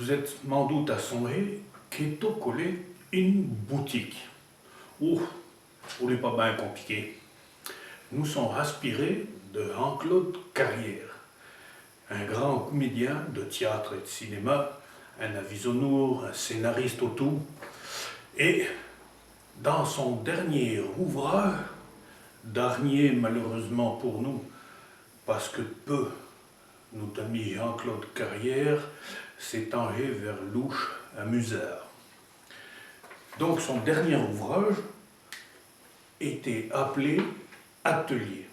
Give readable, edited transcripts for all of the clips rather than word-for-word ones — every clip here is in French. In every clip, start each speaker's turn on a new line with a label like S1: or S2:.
S1: Vous êtes sans doute à songer qu'est collé une boutique. Oh, on n'est pas bien compliqué. Nous sommes inspirés de Jean-Claude Carrière, un grand comédien de théâtre et de cinéma, un avisonour, un scénariste au tout. Et dans son dernier ouvrage, dernier malheureusement pour nous, parce que peu notre ami Jean-Claude Carrière s'est tangé vers Louche à Musard. Donc son dernier ouvrage était appelé Atelier.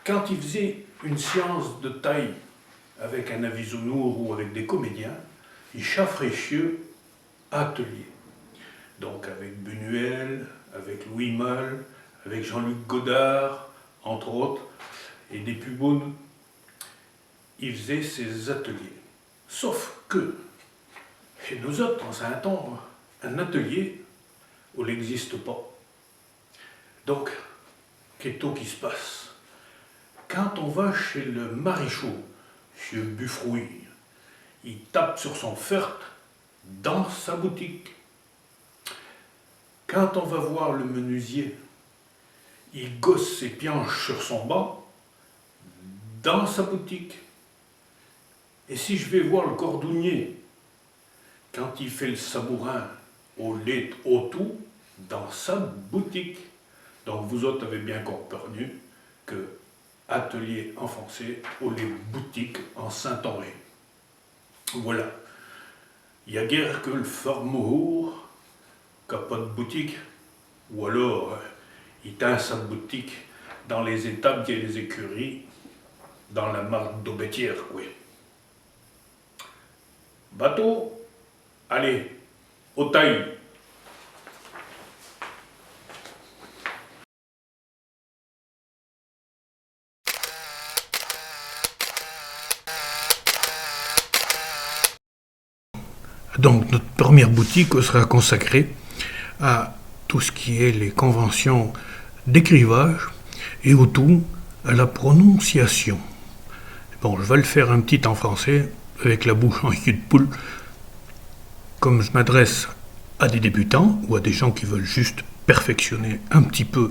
S1: Quand il faisait une séance de taille avec un avisonour ou avec des comédiens, il chaffraîchieux Atelier. Donc avec Buñuel, avec Louis Malle, avec Jean-Luc Godard, entre autres, et des plus beaux, il faisait ses ateliers. Sauf que, chez nous autres, en Saint-Onge, un atelier, où il n'existe pas. Donc, qu'est-ce qui se passe? Quand on va chez le maréchal, M. Buffrouille, il tape sur son feutre dans sa boutique. Quand on va voir le menuisier, il gosse ses planches sur son banc dans sa boutique. Et si je vais voir le cordonnier, quand il fait le sabourin au lait au tout, dans sa boutique. Donc vous autres avez bien compris que atelier en français ou les boutiques en Saint-Henri. Voilà. Il n'y a guère que le Farmour qui n'a pas de boutique, ou alors il tient sa boutique dans les étables et les écuries, dans la marque d'Aubetière, quoi. Bateau, allez, aux tailles. Donc notre première boutique sera consacrée à tout ce qui est les conventions d'écrivage et au tout à la prononciation. Bon, je vais le faire un petit en français avec la bouche en cul de poule. Comme je m'adresse à des débutants ou à des gens qui veulent juste perfectionner un petit peu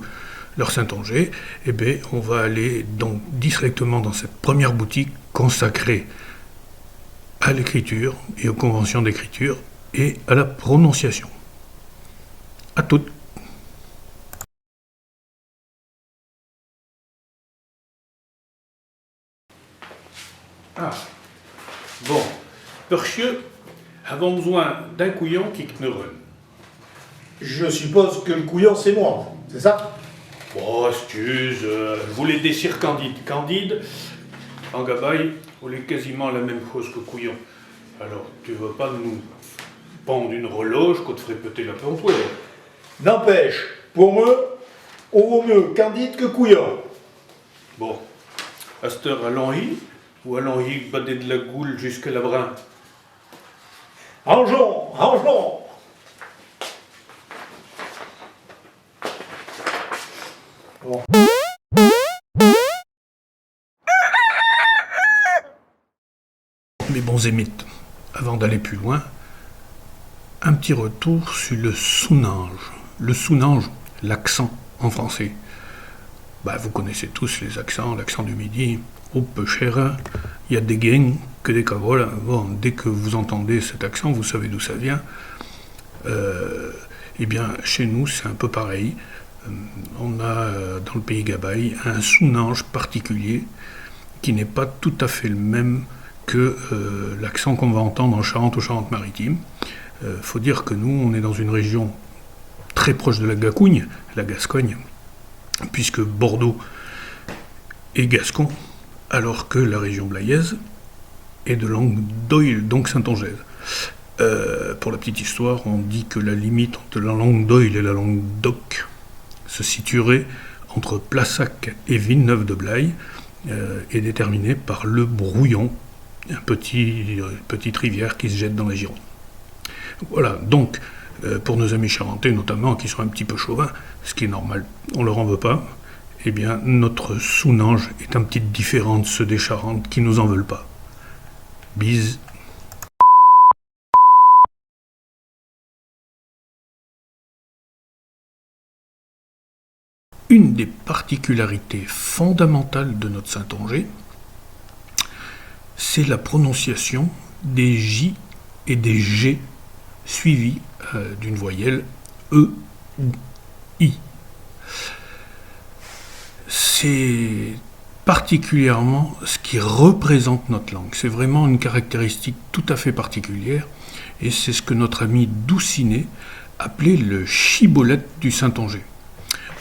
S1: leur saintongeais, eh bien, on va aller donc directement dans cette première boutique consacrée à l'écriture et aux conventions d'écriture et à la prononciation. À toutes. Ah, bon, Perchieux, avons besoin d'un couillon qui knurre.
S2: Je suppose que le couillon, c'est moi, c'est ça?
S1: Oh, excuse, vous les déchire Candide. Candide, en gabaille, vous les quasiment la même chose que couillon. Alors, tu veux pas nous pendre une reloge qu'on te ferait péter la pompe?
S2: N'empêche, pour moi, on vaut mieux Candide que couillon.
S1: Bon, à cette heure, allons-y, ou allons-y bader de la goule jusqu'à la brin?
S2: Rangeons, rangeons. Bon.
S1: Mes bons émites, avant d'aller plus loin, un petit retour sur le sounange. Le sounange, l'accent en français. Vous connaissez tous les accents, l'accent du midi, au peu cher, il y a des gangs que des cavoles. Bon, dès que vous entendez cet accent, vous savez d'où ça vient. Eh bien, chez nous, c'est un peu pareil. On a dans le pays gabaï un sounange particulier qui n'est pas tout à fait le même que l'accent qu'on va entendre en Charente ou Charente-Maritime. Faut dire que nous, on est dans une région très proche de la Gacougne, la Gascogne, puisque Bordeaux est gascon, alors que la région blayaise est de langue d'oïl, donc saintongeaise. Pour la petite histoire, on dit que la limite entre la langue d'oïl et la langue d'oc se situerait entre Plassac et Villeneuve-de-Blaye, est déterminée par le Brouillon, une petite rivière qui se jette dans la Gironde. Voilà, donc, pour nos amis charentais notamment, qui sont un petit peu chauvins, ce qui est normal, on leur en veut pas, eh bien, notre sounange est un petit différent de ceux des Charentes qui nous en veulent pas. Bise. une des particularités fondamentales de notre Saintongeais, c'est la prononciation des J et des G suivis d'une voyelle E ou I. C'est particulièrement ce qui représente notre langue. C'est vraiment une caractéristique tout à fait particulière et c'est ce que notre ami Doucinet appelait le chibolette du Saintongeais.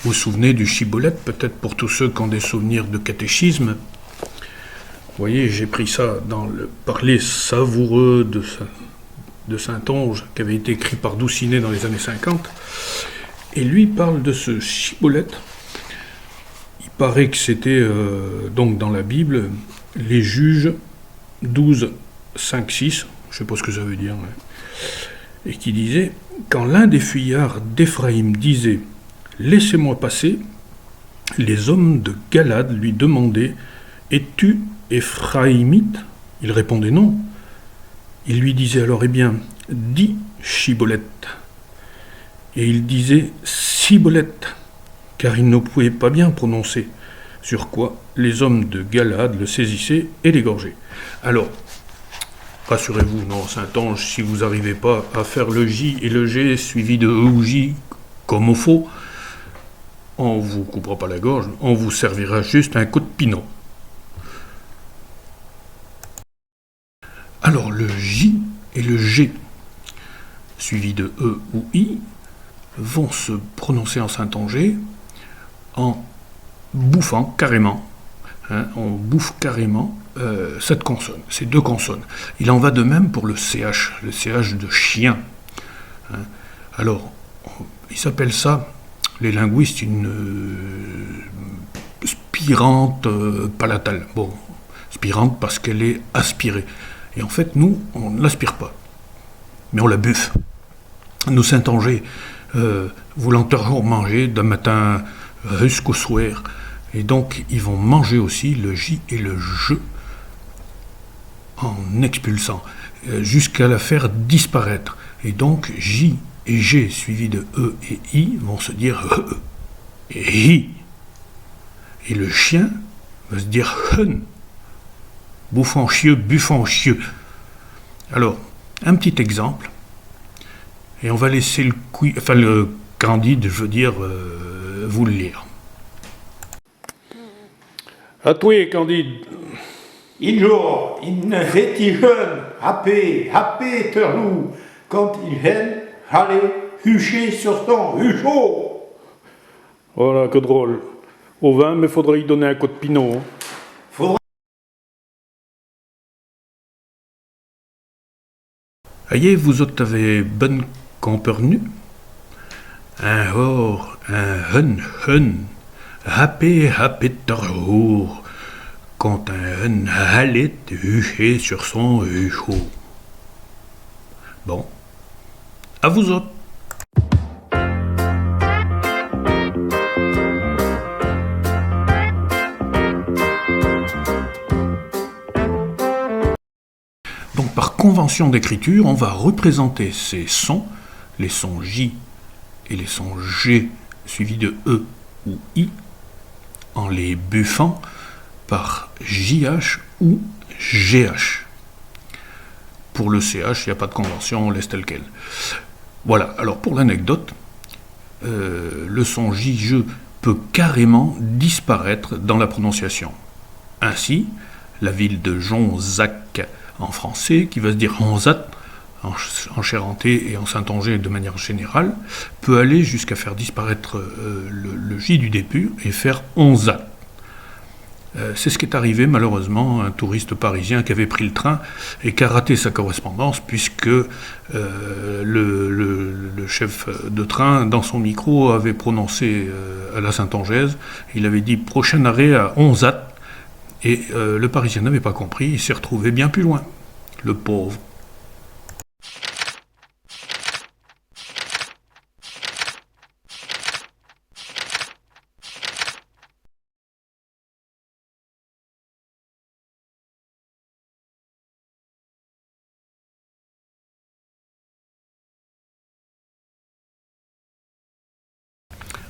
S1: Vous vous souvenez du chibolette, peut-être pour tous ceux qui ont des souvenirs de catéchisme. Vous voyez, j'ai pris ça dans le parler savoureux de Saintonge qui avait été écrit par Doucinet dans les années 50. Et lui parle de ce chibolette. Il paraît que c'était donc dans la Bible, les Juges 12, 5, 6, je ne sais pas ce que ça veut dire, et qui disait, quand l'un des fuyards d'Éphraïm disait « Laissez-moi passer », les hommes de Galade lui demandaient « Es-tu Éphraïmite ?» Il répondait non. Il lui disait alors « Eh bien, dis Chibolette ». Et il disait « Cibolette », car il ne pouvait pas bien prononcer, sur quoi les hommes de Galade le saisissaient et l'égorgeaient. Alors, rassurez-vous, non, Saintonge, si vous n'arrivez pas à faire le J et le G suivi de E ou J comme au faux, on ne vous coupera pas la gorge, on vous servira juste un coup de pinot. Alors le J et le G, suivis de E ou I, vont se prononcer en saintongeais en bouffant carrément. On bouffe carrément cette consonne, ces deux consonnes. Il en va de même pour le CH de chien. Alors, ils s'appellent ça, les linguistes, une spirante palatale. Bon, spirante parce qu'elle est aspirée. Et en fait, nous, on ne l'aspire pas, mais on la buffe. Nos Saintongeais, voulant toujours manger d'un matin jusqu'au soir, et donc ils vont manger aussi le J et le Je en expulsant, jusqu'à la faire disparaître. Et donc J et G suivis de E et I vont se dire E et I. Et le chien va se dire hun. Bouffant chieux, buffant chieux. Alors, un petit exemple, et on va laisser le Candide, je veux dire, vous le lire. À toi, Candide.
S2: Il jour, il ne fait jeune, happé, terlou, quand il aime aller hucher sur son huchot.
S1: Voilà, que drôle. Au vin, mais faudrait y donner un coup de pinot. Ayez, vous autres avez bonne compernue? Un hor, un hun, happé, terrour, quand un hun allait hucher sur son huchot. Bon, à vous autres. Donc par convention d'écriture, on va représenter ces sons, les sons J et les sons G suivis de E ou I, en les buffant par JH ou GH. Pour le CH, il n'y a pas de convention, on laisse tel quel. Voilà, alors pour l'anecdote, le son JE peut carrément disparaître dans la prononciation. Ainsi, la ville de Jonzac en français, qui va se dire Onzat, en chérantais et en saintongeais de manière générale, peut aller jusqu'à faire disparaître le J du début et faire Onzat. C'est ce qui est arrivé malheureusement à un touriste parisien qui avait pris le train et qui a raté sa correspondance puisque le chef de train, dans son micro, avait prononcé à la saintongeaise, il avait dit « prochain arrêt à Onzat ». Et le Parisien n'avait pas compris, il s'est retrouvé bien plus loin, le pauvre.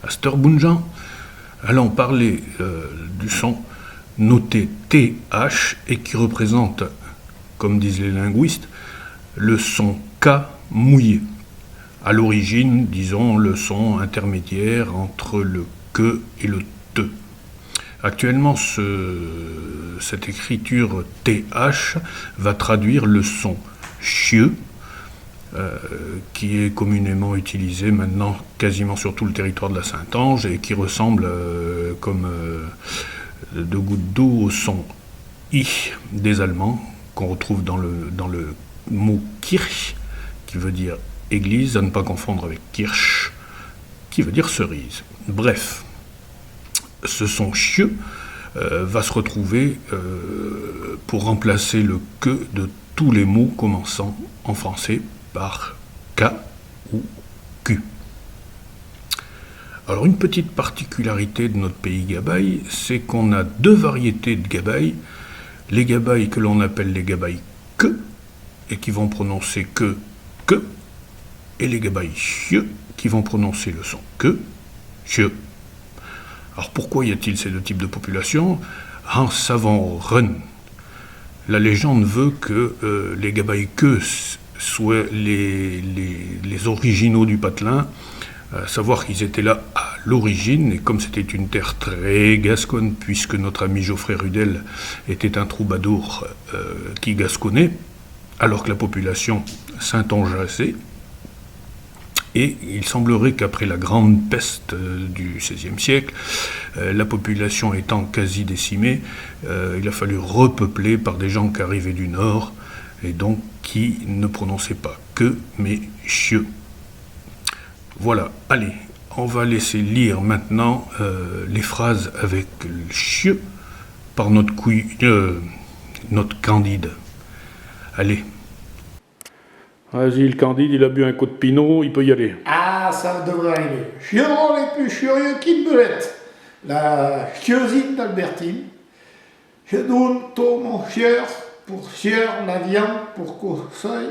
S1: À cette heure, Bounjan, Allons parler du son noté TH et qui représente, comme disent les linguistes, le son K mouillé. À l'origine, disons, le son intermédiaire entre le que et le te. Actuellement, cette écriture TH va traduire le son chieux, qui est communément utilisé maintenant quasiment sur tout le territoire de la Saintonge et qui ressemble comme deux gouttes d'eau au son I des Allemands qu'on retrouve dans le mot Kirch, qui veut dire église, à ne pas confondre avec Kirsch, qui veut dire cerise. Bref, ce son chieux va se retrouver pour remplacer le que de tous les mots commençant en français par K ou Q. Alors une petite particularité de notre pays gabaï, c'est qu'on a deux variétés de gabaï. Les gabaïs que l'on appelle les gabaïs que, et qui vont prononcer que, et les gabaïs chieux, qui vont prononcer le son que, chieux. Alors pourquoi y a-t-il ces deux types de populations? En savant run. La légende veut que les gabaïs que soient les originaux du patelin, à savoir qu'ils étaient là à l'origine, et comme c'était une terre très gasconne, puisque notre ami Geoffrey Rudel était un troubadour qui gasconnait, alors que la population saintongeaisait. Et il semblerait qu'après la grande peste du XVIe siècle, la population étant quasi décimée, il a fallu repeupler par des gens qui arrivaient du nord, et donc qui ne prononçaient pas que, mais chieux. Voilà, allez, on va laisser lire maintenant les phrases avec le chieux par notre Candide. Allez. Vas-y, le Candide, il a bu un coup de pinot, il peut y aller.
S2: Ah, ça devrait arriver. Chiron les plus curieux qu'une belette. La chiosine d'Albertine. Je donne tout mon chieur pour chieur la viande pour conseil.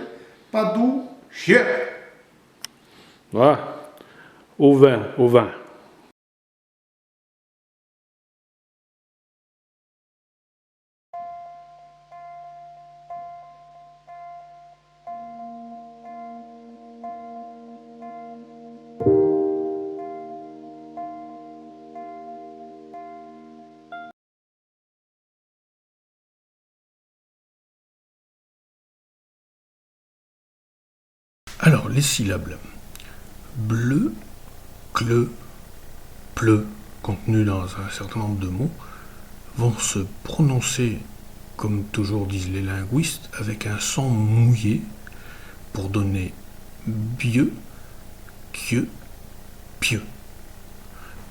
S2: Pas doux, chieur.
S1: Voilà. Au vin, au vin. Alors, les syllabes. Bleu, cle, pleu, contenus dans un certain nombre de mots, vont se prononcer, comme toujours disent les linguistes, avec un son mouillé pour donner bieux, quieux, pieux,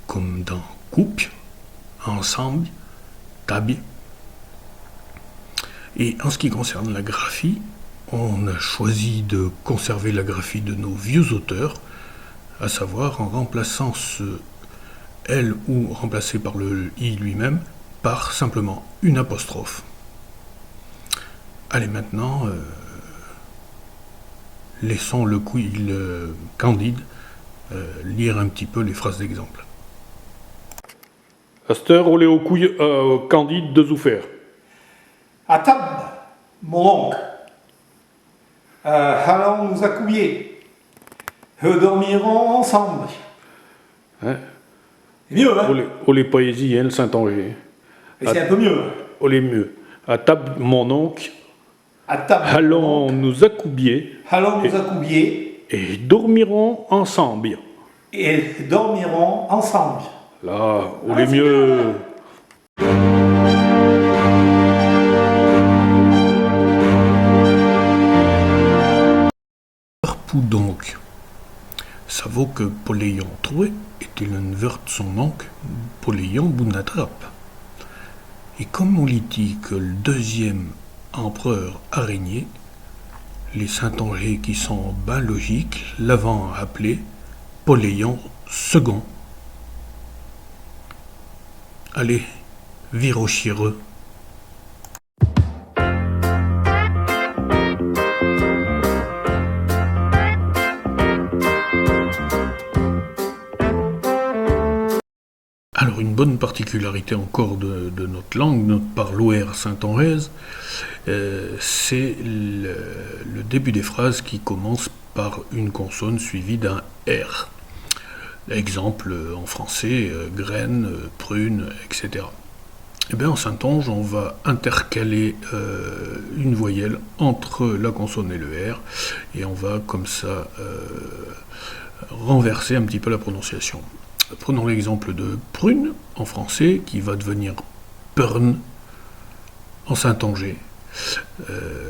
S1: comme dans coupe, ensemble, table. Et en ce qui concerne la graphie, on a choisi de conserver la graphie de nos vieux auteurs, à savoir en remplaçant ce L ou remplacé par le I lui-même par simplement une apostrophe. Allez, maintenant, laissons le Candide lire un petit peu les phrases d'exemple. Aster, olé au couille Candide de Zoufer.
S2: À table, mon oncle. Allons nous accouiller. Dormirons ensemble.
S1: Hein?
S2: C'est mieux, hein?
S1: Olé poésie, hein, le Saint-Henri.
S2: C'est un peu mieux.
S1: Olé mieux. À table, mon oncle.
S2: À table,
S1: Allons nous accouiller.
S2: Allons nous accouiller.
S1: Et dormirons ensemble.
S2: Et dormirons ensemble.
S1: Là, olé mieux. Donc, ça vaut que Poléon trouvé était l'unvert son oncle, Poléon Bounatrape. Et comme on dit que le deuxième empereur araignée, les Saintongeais qui sont ben logiques l'avant appelé Poléon II. Allez, vire au chireux. Alors une bonne particularité encore de notre langue, notre parloir saintongeaise, c'est le début des phrases qui commencent par une consonne suivie d'un R. Exemple en français, graine, prune, etc. Eh bien en saintonge, on va intercaler une voyelle entre la consonne et le R, et on va comme ça renverser un petit peu la prononciation. Prenons l'exemple de prune en français qui va devenir pern en saintongé.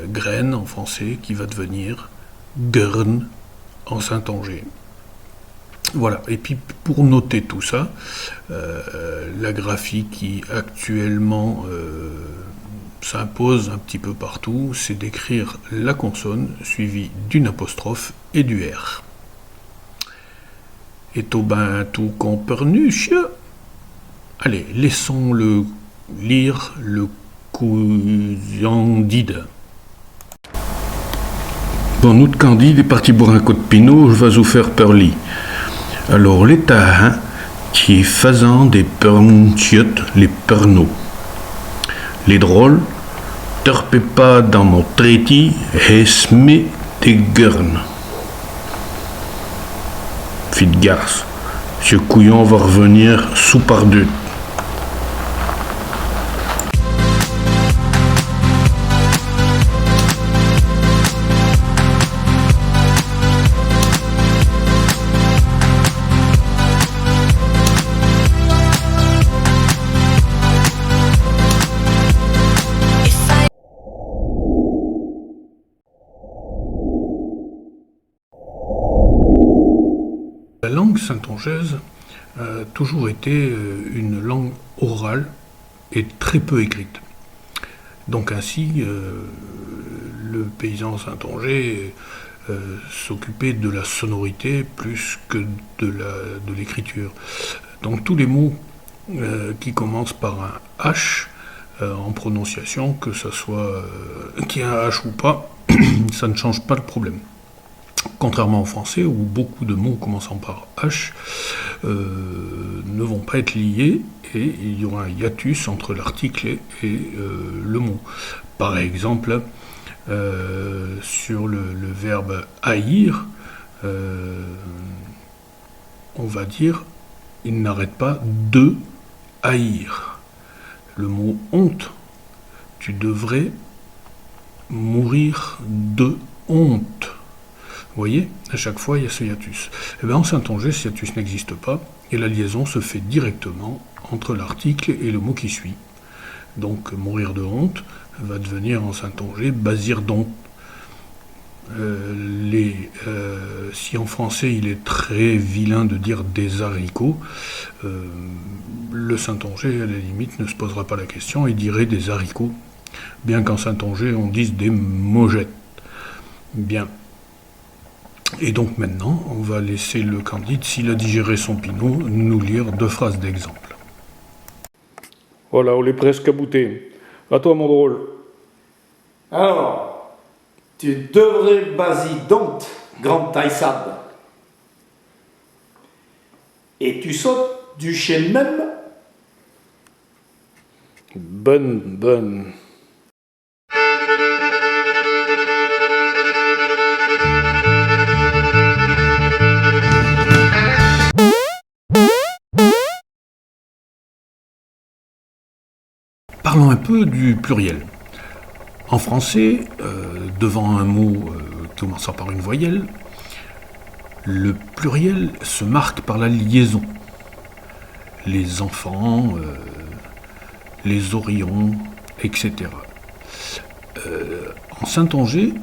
S1: Graine en français qui va devenir gern en saintongé. Voilà, et puis pour noter tout ça, la graphie qui actuellement s'impose un petit peu partout, c'est d'écrire la consonne suivie d'une apostrophe et du R. Et au ben tout compernuche. Allez, laissons-le lire le Candide. Bon, nous de Candide est parti boire un coup de pinot, je vais vous faire perli. Alors, l'État, hein, qui est faisant des pernchiottes, les pernots. Les drôles, terpez pas dans mon traiti, et smé des gurnes. Fit garce, ce couillon va revenir sous par deux. La langue saintongeaise a toujours été une langue orale et très peu écrite. Donc ainsi, le paysan saintongais s'occupait de la sonorité plus que de l'écriture. Donc tous les mots qui commencent par un H en prononciation, que ça soit qu'il y ait un H ou pas, ça ne change pas le problème. Contrairement au français, où beaucoup de mots commençant par H ne vont pas être liés et il y aura un hiatus entre l'article et le mot. Par exemple, sur le verbe haïr, on va dire il n'arrête pas de haïr. Le mot honte, tu devrais mourir de honte. Vous voyez, à chaque fois, il y a ce hiatus. Eh bien, en saintongé, ce hiatus n'existe pas, et la liaison se fait directement entre l'article et le mot qui suit. Donc, mourir de honte va devenir en saintongé basir d'honte. Si en français, il est très vilain de dire des haricots, le saintongé, à la limite, ne se posera pas la question et dirait des haricots, bien qu'en saintongé, on dise des mogettes. Bien. Et donc maintenant, on va laisser le Candide, s'il a digéré son pinot, nous lire 2 phrases d'exemple. Voilà, on est presque à bouter. À toi, mon drôle.
S2: Alors, tu devrais baser donc, grande taille-sable. Et tu sautes du chêne même.
S1: Bonne. Parlons un peu du pluriel. En français, devant un mot commençant par une voyelle, le pluriel se marque par la liaison. Les enfants, les orions, etc. En saintongé,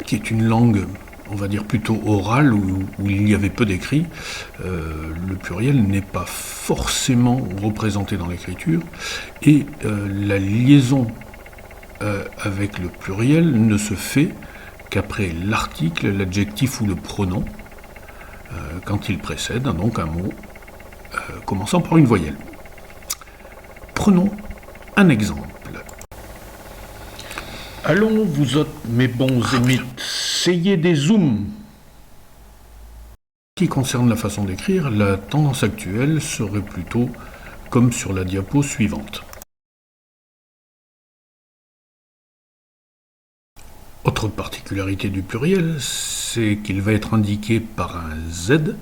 S1: qui est une langue, on va dire plutôt orale, où il y avait peu d'écrits, le pluriel n'est pas forcément représenté dans l'écriture, et la liaison avec le pluriel ne se fait qu'après l'article, l'adjectif ou le pronom, quand il précède donc un mot commençant par une voyelle. Prenons un exemple. Allons, vous autres, mes bons émites, essayez des zooms. Qui concerne la façon d'écrire, la tendance actuelle serait plutôt comme sur la diapo suivante. Autre particularité du pluriel, c'est qu'il va être indiqué par un Z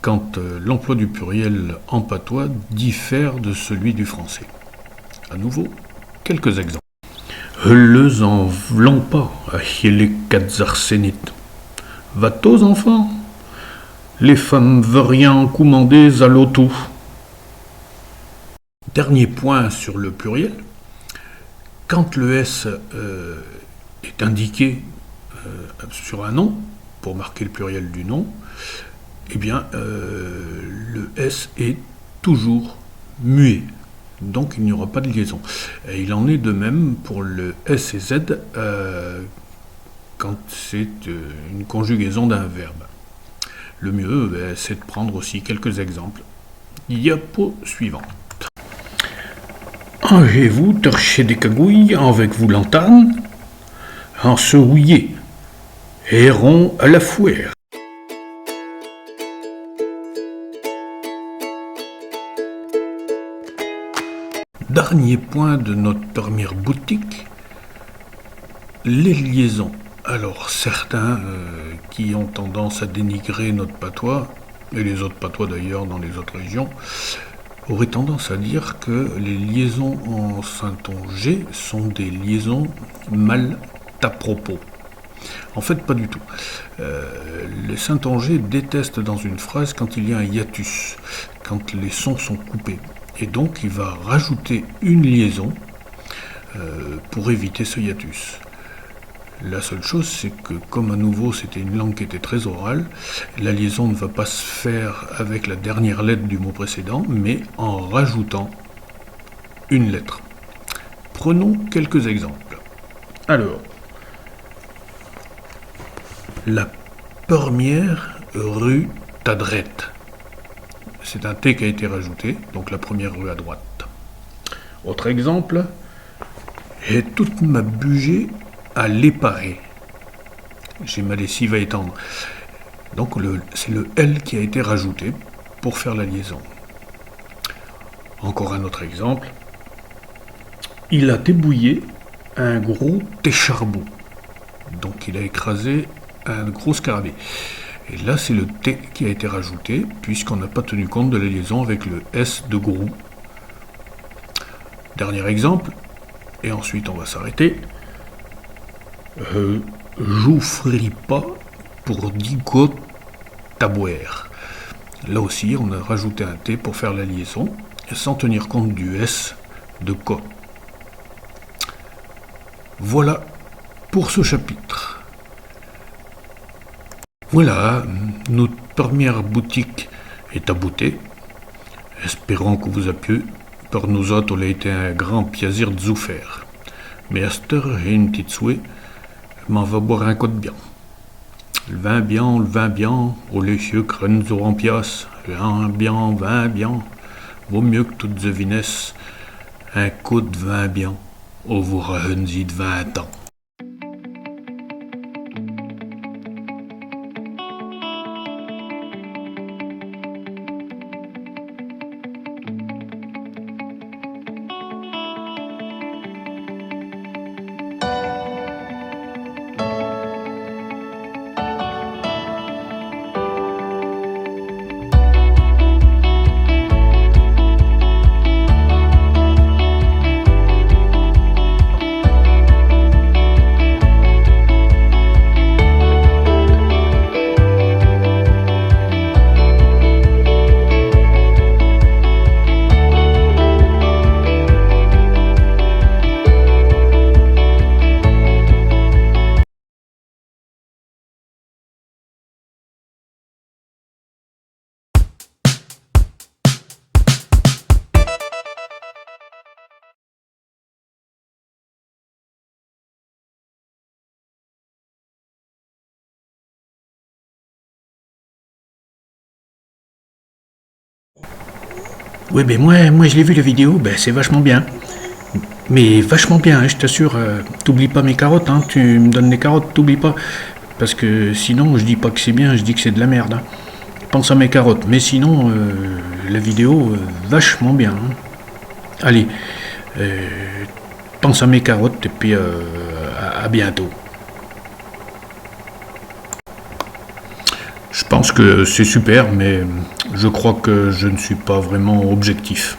S1: quand l'emploi du pluriel en patois diffère de celui du français. À nouveau, quelques exemples. Les en v'lon pas, à les quatre arsénites. Va-t-aux enfants? Les femmes veulent rien commander à l'auto. Dernier point sur le pluriel. Quand le S est indiqué sur un nom, pour marquer le pluriel du nom, eh bien, le S est toujours muet. Donc, il n'y aura pas de liaison. Et il en est de même pour le S et Z quand c'est une conjugaison d'un verbe. Le mieux, c'est de prendre aussi quelques exemples. Diapo suivante. Angez-vous torcher des cagouilles avec vous lantane, en se houiller, héron à la fouère. Dernier point de notre première boutique, les liaisons. Alors certains qui ont tendance à dénigrer notre patois, et les autres patois d'ailleurs dans les autres régions, auraient tendance à dire que les liaisons en saintongeais sont des liaisons mal à propos. En fait, pas du tout. Les saintongeais détestent dans une phrase quand il y a un hiatus, quand les sons sont coupés. Et donc, il va rajouter une liaison pour éviter ce hiatus. La seule chose, c'est que, comme à nouveau, c'était une langue qui était très orale, la liaison ne va pas se faire avec la dernière lettre du mot précédent, mais en rajoutant une lettre. Prenons quelques exemples. Alors, la première rue Tadrette. C'est un T qui a été rajouté, donc la première rue à droite. Autre exemple, j'ai toute ma bugée à l'éparer. J'ai ma lessive à étendre. Donc c'est le L qui a été rajouté pour faire la liaison. Encore un autre exemple. Il a débouillé un gros écharbon. Donc il a écrasé un gros scarabée. Et là, c'est le T qui a été rajouté, puisqu'on n'a pas tenu compte de la liaison avec le S de grou. Dernier exemple, et ensuite on va s'arrêter. J'offris pas pour 10 gouttes à boire. Là aussi, on a rajouté un T pour faire la liaison, sans tenir compte du S de co. Voilà pour ce chapitre. Voilà, notre première boutique est aboutée. Espérons que vous a plu. Pour nous autres, il a été un grand plaisir de vous faire. Mais à cette heure, j'ai une petite souhait. Je m'en vais boire un coup de bien. Le vin bien, au les sucres nous aurons pièce. Vin bien, vaut mieux que toute devinesse. Un coup de vin bien, au vous de 20 ans.
S3: Oui, ben moi je l'ai vu la vidéo, ben c'est vachement bien. Mais vachement bien, hein, je t'assure. T'oublies pas mes carottes, hein, tu me donnes les carottes, t'oublies pas. Parce que sinon, je dis pas que c'est bien, je dis que c'est de la merde. Hein. Pense à mes carottes, mais sinon, la vidéo vachement bien. Hein. Allez, pense à mes carottes et puis à bientôt. Je pense que c'est super, mais je crois que je ne suis pas vraiment objectif.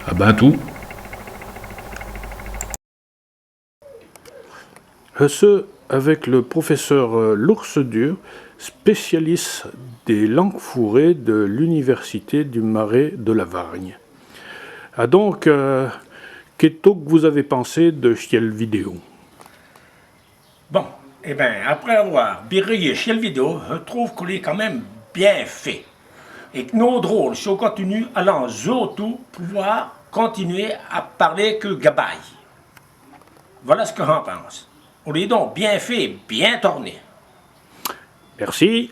S3: À bientôt. Ce avec le professeur l'Ours Dur, spécialiste des langues fourrées de l'Université du Marais de la Vargne. Ah donc, qu'est-ce que vous avez pensé de cette vidéo?
S4: Bon, eh bien, après avoir birillé chez le vidéo, je trouve qu'il est quand même bien fait. Et que nos drôles, si on continue, allons surtout pouvoir continuer à parler que gabaille. Voilà ce que j'en pense. On est donc bien fait, bien tourné.
S1: Merci.